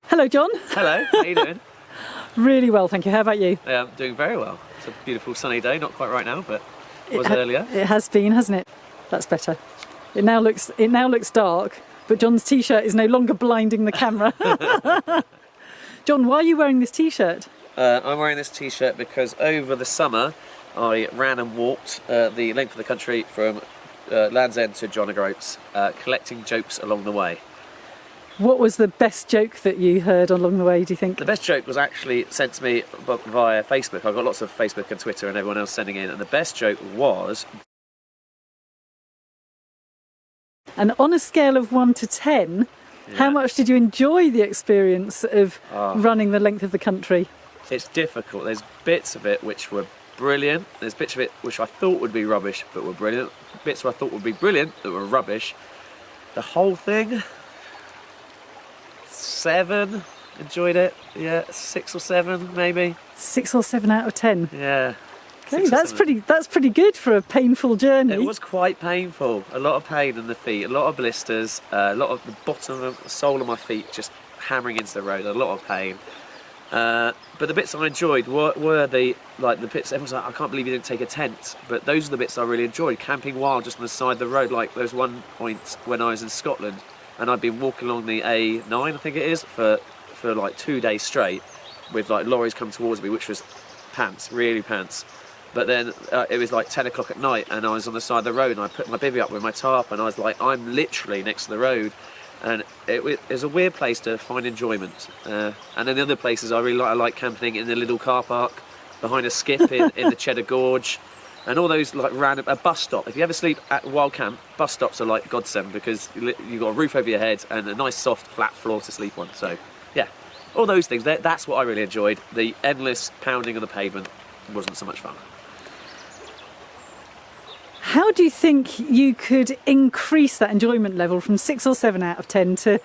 Hello, Jon. Hello, how you doing? Really well, thank you. How about you? Yeah, I'm doing very well. It's a beautiful sunny day, not quite right now, but it was earlier. It has been, hasn't it? That's better. It now looks dark, but Jon's t-shirt is no longer blinding the camera. Jon, why are you wearing this t-shirt? I'm wearing this t-shirt because over the summer I ran and walked the length of the country from Land's End to John O'Groats, collecting jokes along the way. What was the best joke that you heard along the way, do you think? The best joke was actually sent to me via Facebook. I've got lots of Facebook and Twitter and everyone else sending in, and the best joke was... And on a scale of 1 to 10, how much did you enjoy the experience of running the length of the country? It's difficult. There's bits of it which were brilliant. There's bits of it which I thought would be rubbish but were brilliant. Bits I thought would be brilliant that were rubbish. The whole thing... 7, enjoyed it. Yeah, 6 or 7 maybe. 6 or 7 out of 10. Yeah. Okay, that's pretty good for a painful journey. It was quite painful. A lot of pain in the feet, a lot of blisters, a lot of the bottom of the sole of my feet just hammering into the road. A lot of pain. But the bits I enjoyed were the bits. Everyone's like, I can't believe you didn't take a tent. But those are the bits I really enjoyed. Camping wild just on the side of the road. Like there was one point when I was in Scotland. And I'd been walking along the A9, I think it is, for like 2 days straight, with like lorries come towards me, which was pants, really pants. But then it was like 10 o'clock at night, and I was on the side of the road, and I put my bivvy up with my tarp, and I was like, I'm literally next to the road, and it was a weird place to find enjoyment. And then the other places I like camping in the little car park behind a skip in the Cheddar Gorge. And all those like random, a bus stop. If you ever sleep at wild camp, bus stops are like godsend because you've got a roof over your head and a nice soft flat floor to sleep on. So yeah, all those things, that's what I really enjoyed. The endless pounding of the pavement wasn't so much fun. How do you think you could increase that enjoyment level from 6 or 7 out of 10 to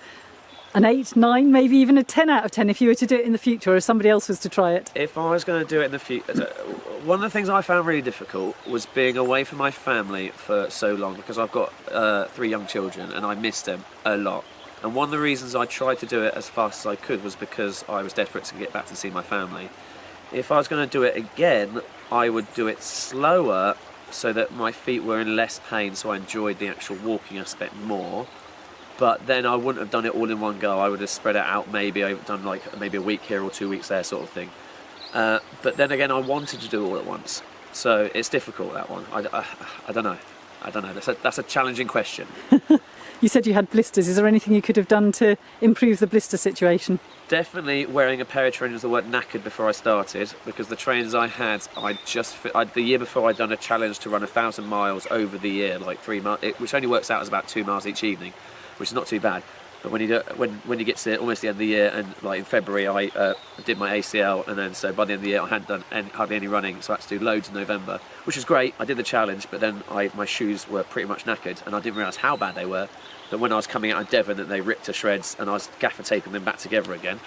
an 8, 9, maybe even a 10 out of 10 if you were to do it in the future or if somebody else was to try it? If I was going to do it in the future, one of the things I found really difficult was being away from my family for so long because I've got 3 young children and I miss them a lot. And one of the reasons I tried to do it as fast as I could was because I was desperate to get back to see my family. If I was going to do it again, I would do it slower so that my feet were in less pain, so I enjoyed the actual walking aspect more. But then I wouldn't have done it all in one go. I would have spread it out. Maybe I've done like maybe a week here or 2 weeks there, sort of thing. But then again, I wanted to do it all at once, so it's difficult, that one. I don't know. That's a challenging question. You said you had blisters. Is there anything you could have done to improve the blister situation? Definitely wearing a pair of trainers that weren't knackered before I started, because the trainers I had, the year before I'd done a challenge to run 1,000 miles over the year, like 3 miles, which only works out as about 2 miles each evening, which is not too bad. But when you get to almost the end of the year, and like in February I did my ACL, and then so by the end of the year I hadn't done hardly any running, so I had to do loads in November, which was great. I did the challenge, but then my shoes were pretty much knackered, and I didn't realise how bad they were. That when I was coming out of Devon, that they ripped to shreds, and I was gaffer taping them back together again.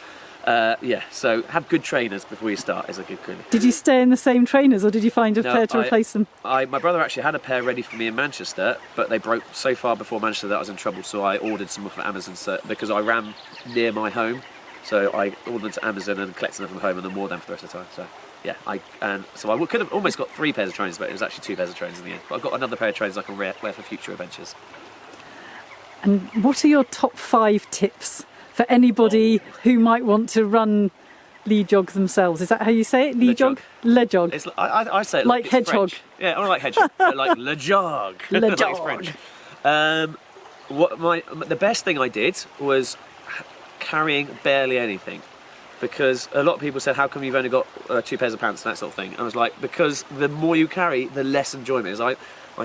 Yeah, so have good trainers before you start is a good clue. Did you stay in the same trainers or did you find a pair to replace them? My brother actually had a pair ready for me in Manchester, but they broke so far before Manchester that I was in trouble, so I ordered some off of Amazon because I ran near my home. So I ordered them to Amazon and collected them from home and then wore them for the rest of the time. So yeah, I could have almost got 3 pairs of trainers, but it was actually 2 pairs of trainers in the end. But I've got another pair of trainers I can wear for future adventures. And what are your top 5 tips for anybody who might want to run lead jog themselves? Is that how you say it? Lead jog? Le jog. I say it like hedgehog. French. Yeah, I like hedgehog. Like le jog. Le jog. Like French. The best thing I did was carrying barely anything, because a lot of people said, how come you've only got 2 pairs of pants and that sort of thing? And I was like, because the more you carry, the less enjoyment is. I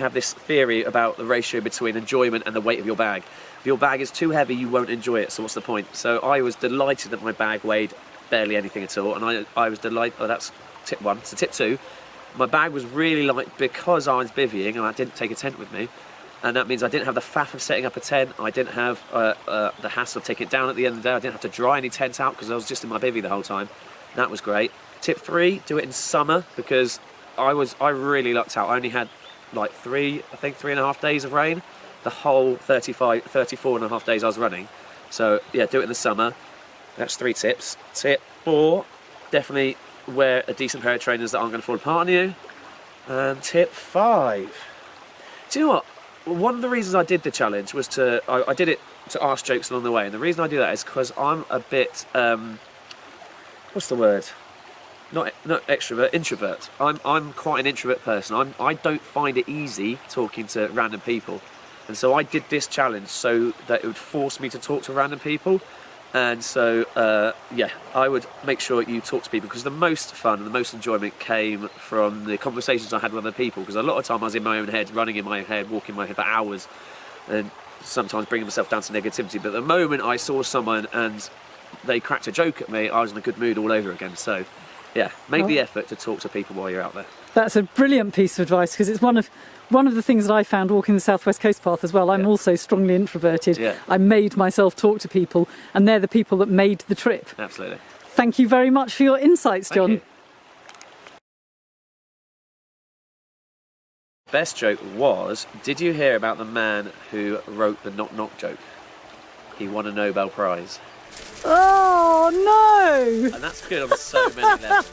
have this theory about the ratio between enjoyment and the weight of your bag. If your bag is too heavy, you won't enjoy it, so what's the point? So I was delighted that my bag weighed barely anything at all, and I was delighted. Oh, that's tip 1. So tip 2, my bag was really light because I was bivvying and I didn't take a tent with me, and that means I didn't have the faff of setting up a tent. I didn't have the hassle of taking it down at the end of the day. I didn't have to dry any tent out because I was just in my bivvy the whole time. That was great. Tip 3, do it in summer, because I really lucked out. I only had like 3.5 days of rain the whole 34 and a half days I was running. So yeah, do it in the summer. That's 3 tips. Tip 4, definitely wear a decent pair of trainers that aren't going to fall apart on you. And tip 5. Do you know what? One of the reasons I did the challenge was I did it to ask jokes along the way, and the reason I do that is because I'm a bit what's the word? Not extrovert, introvert. I'm quite an introvert person. I don't find it easy talking to random people, and so I did this challenge so that it would force me to talk to random people. And so, yeah, I would make sure you talk to people, because the most fun and the most enjoyment came from the conversations I had with other people, because a lot of time I was in my own head, running in my head, walking in my head for hours, and sometimes bringing myself down to negativity. But the moment I saw someone and they cracked a joke at me, I was in a good mood all over again. So, yeah, make the effort to talk to people while you're out there. That's a brilliant piece of advice, because it's one of the things that I found walking the South West Coast Path as well. I'm also strongly introverted. Yeah. I made myself talk to people, and they're the people that made the trip. Absolutely. Thank you very much for your insights, Jon. Thank you. Best joke was, did you hear about the man who wrote the knock knock joke? He won a Nobel Prize. Oh, no! And that's good on so many levels.